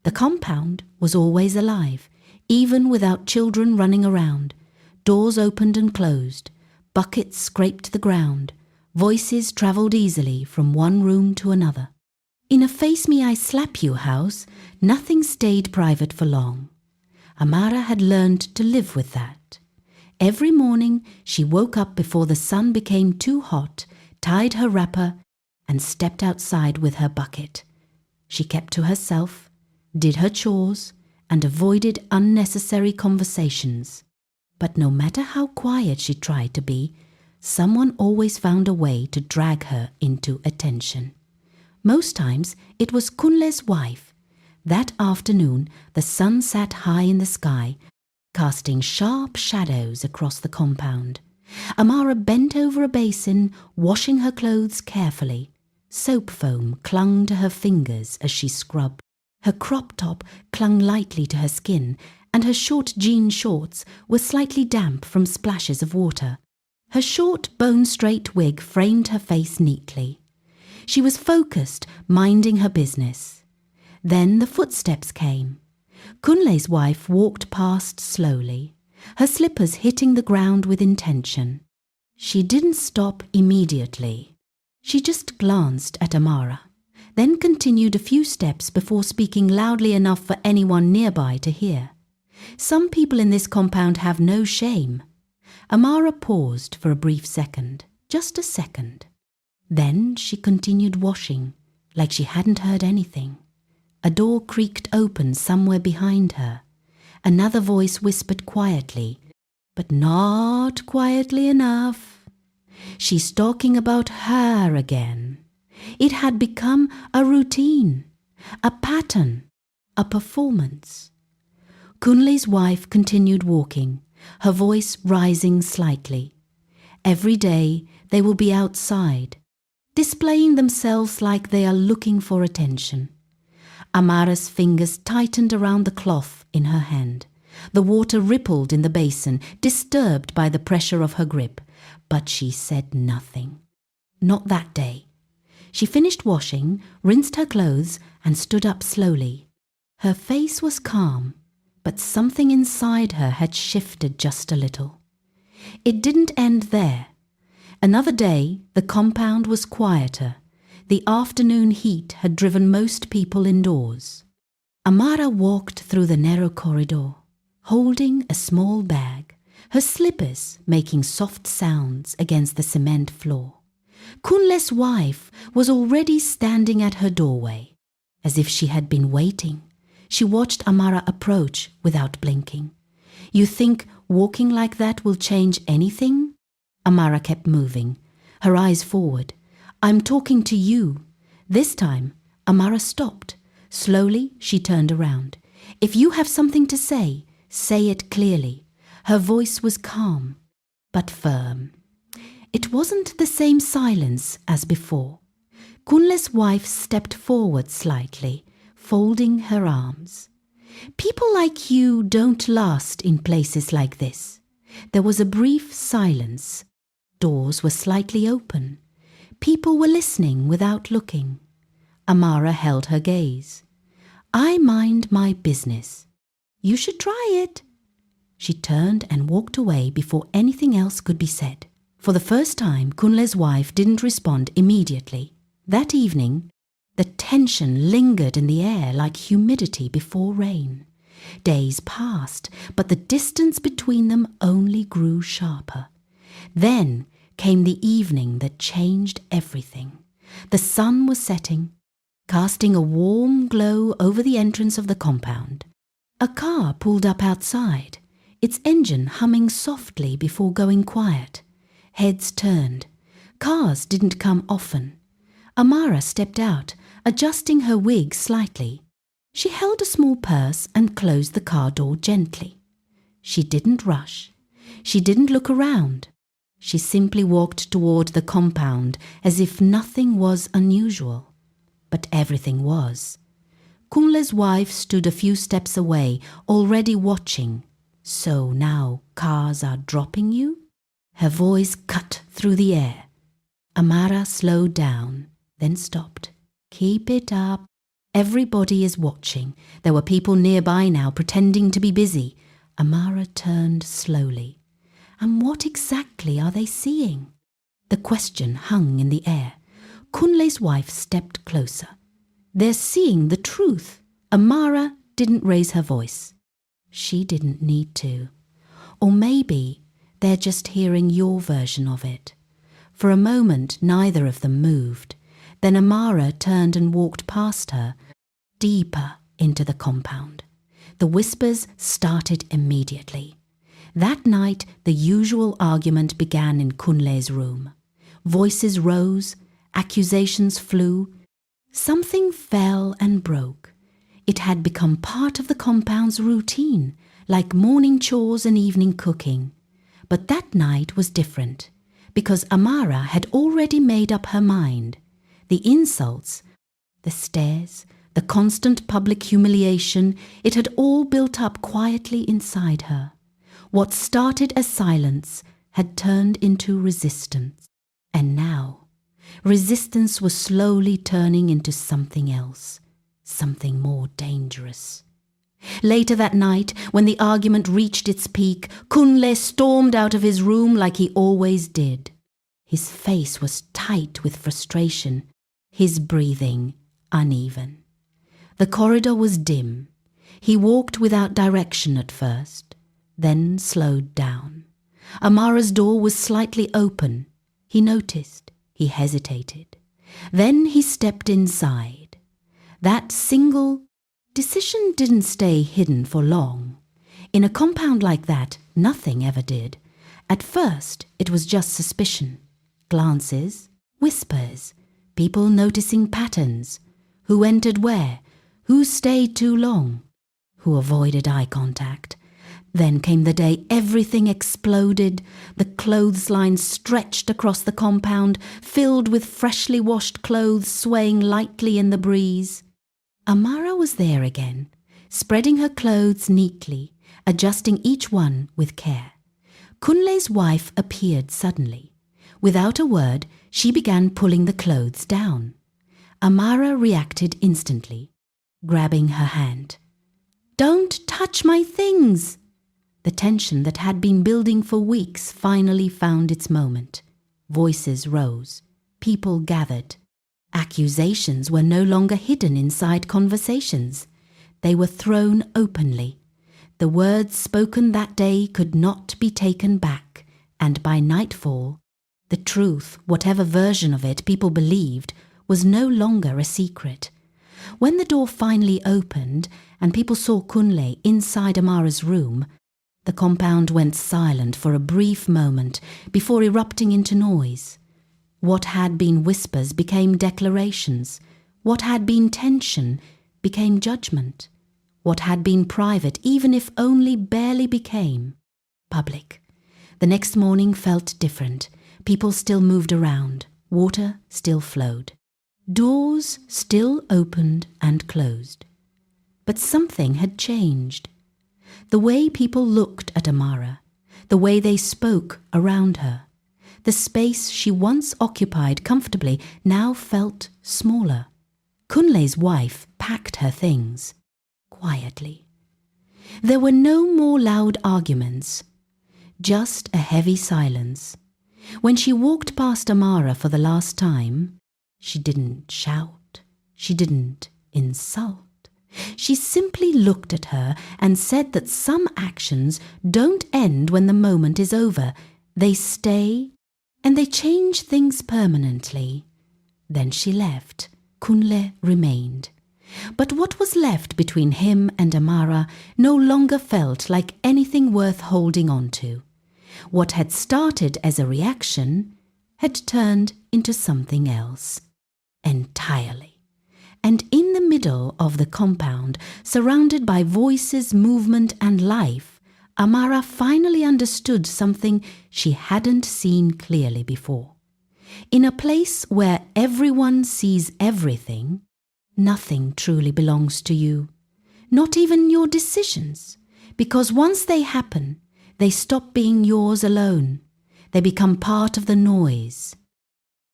The compound was always alive, even without children running around. Doors opened and closed, buckets scraped the ground, voices travelled easily from one room to another. In a face-me-I-slap-you house, nothing stayed private for long. Amara had learned to live with that. Every morning she woke up before the sun became too hot, tied her wrapper, and stepped outside with her bucket. She kept to herself, did her chores, and avoided unnecessary conversations. But no matter how quiet she tried to be, someone always found a way to drag her into attention. Most times it was Kunle's wife. That afternoon the sun sat high in the sky, casting sharp shadows across the compound. Amara bent over a basin, washing her clothes carefully. Soap foam clung to her fingers as she scrubbed. Her crop top clung lightly to her skin, and her short jean shorts were slightly damp from splashes of water. Her short, bone-straight wig framed her face neatly. She was focused, minding her business. Then the footsteps came. Kunle's wife walked past slowly, her slippers hitting the ground with intention. She didn't stop immediately. She just glanced at Amara, then continued a few steps before speaking loudly enough for anyone nearby to hear. Some people in this compound have no shame. Amara paused for a brief second, just a second. Then she continued washing, like she hadn't heard anything. A door creaked open somewhere behind her. Another voice whispered quietly, but not quietly enough. She's talking about her again. It had become a routine, a pattern, a performance. Kunle's wife continued walking, her voice rising slightly. Every day they will be outside, displaying themselves like they are looking for attention. Amara's fingers tightened around the cloth in her hand. The water rippled in the basin, disturbed by the pressure of her grip, but she said nothing. Not that day. She finished washing, rinsed her clothes, and stood up slowly. Her face was calm, but something inside her had shifted just a little. It didn't end there. Another day, the compound was quieter. The afternoon heat had driven most people indoors. Amara walked through the narrow corridor, holding a small bag, her slippers making soft sounds against the cement floor. Kunle's wife was already standing at her doorway. As if she had been waiting, she watched Amara approach without blinking. "You think walking like that will change anything?" Amara kept moving, her eyes forward. "I'm talking to you." This time, Amara stopped. Slowly, she turned around. "If you have something to say it clearly." Her voice was calm, but firm. It wasn't the same silence as before. Kunle's wife stepped forward slightly, folding her arms. "People like you don't last in places like this." There was a brief silence. Doors were slightly open. People were listening without looking. Amara held her gaze. "I mind my business. You should try it." She turned and walked away before anything else could be said. For the first time, Kunle's wife didn't respond immediately. That evening, the tension lingered in the air like humidity before rain. Days passed, but the distance between them only grew sharper. Then came the evening that changed everything. The sun was setting, casting a warm glow over the entrance of the compound. A car pulled up outside, its engine humming softly before going quiet. Heads turned. Cars didn't come often. Amara stepped out, adjusting her wig slightly. She held a small purse and closed the car door gently. She didn't rush. She didn't look around. She simply walked toward the compound as if nothing was unusual. But everything was. Kunle's wife stood a few steps away, already watching. "So now cars are dropping you?" Her voice cut through the air. Amara slowed down, then stopped. "Keep it up." Everybody is watching. There were people nearby now pretending to be busy. Amara turned slowly. And what exactly are they seeing? The question hung in the air. Kunle's wife stepped closer. They're seeing the truth. Amara didn't raise her voice. She didn't need to. Or maybe they're just hearing your version of it. For a moment, neither of them moved. Then Amara turned and walked past her, deeper into the compound. The whispers started immediately. That night, the usual argument began in Kunle's room. Voices rose, accusations flew. Something fell and broke. It had become part of the compound's routine, like morning chores and evening cooking. But that night was different, because Amara had already made up her mind. The insults, the stares, the constant public humiliation, it had all built up quietly inside her. What started as silence had turned into resistance. And now, resistance was slowly turning into something else, something more dangerous. Later that night, when the argument reached its peak, Kunle stormed out of his room like he always did. His face was tight with frustration, his breathing uneven. The corridor was dim. He walked without direction at first, then slowed down. Amara's door was slightly open. He noticed. He hesitated. Then he stepped inside. That single decision didn't stay hidden for long. In a compound like that, nothing ever did. At first, it was just suspicion. Glances, whispers, people noticing patterns. Who entered where? Who stayed too long? Who avoided eye contact? Then came the day everything exploded. The clothesline stretched across the compound, filled with freshly washed clothes swaying lightly in the breeze. Amara was there again, spreading her clothes neatly, adjusting each one with care. Kunle's wife appeared suddenly. Without a word, she began pulling the clothes down. Amara reacted instantly, grabbing her hand. "Don't touch my things!" The tension that had been building for weeks finally found its moment. Voices rose. People gathered. Accusations were no longer hidden inside conversations. They were thrown openly. The words spoken that day could not be taken back, and by nightfall, the truth, whatever version of it people believed, was no longer a secret. When the door finally opened and people saw Kunle inside Amara's room, the compound went silent for a brief moment before erupting into noise. What had been whispers became declarations. What had been tension became judgment. What had been private, even if only barely, became public. The next morning felt different. People still moved around. Water still flowed. Doors still opened and closed. But something had changed. The way people looked at Amara, the way they spoke around her, the space she once occupied comfortably now felt smaller. Kunle's wife packed her things quietly. There were no more loud arguments, just a heavy silence. When she walked past Amara for the last time, she didn't shout, she didn't insult. She simply looked at her and said that some actions don't end when the moment is over. They stay and they change things permanently. Then she left. Kunle remained. But what was left between him and Amara no longer felt like anything worth holding on to. What had started as a reaction had turned into something else entirely. And in the middle of the compound, surrounded by voices, movement, and life, Amara finally understood something she hadn't seen clearly before. In a place where everyone sees everything, nothing truly belongs to you, not even your decisions, because once they happen, they stop being yours alone. They become part of the noise.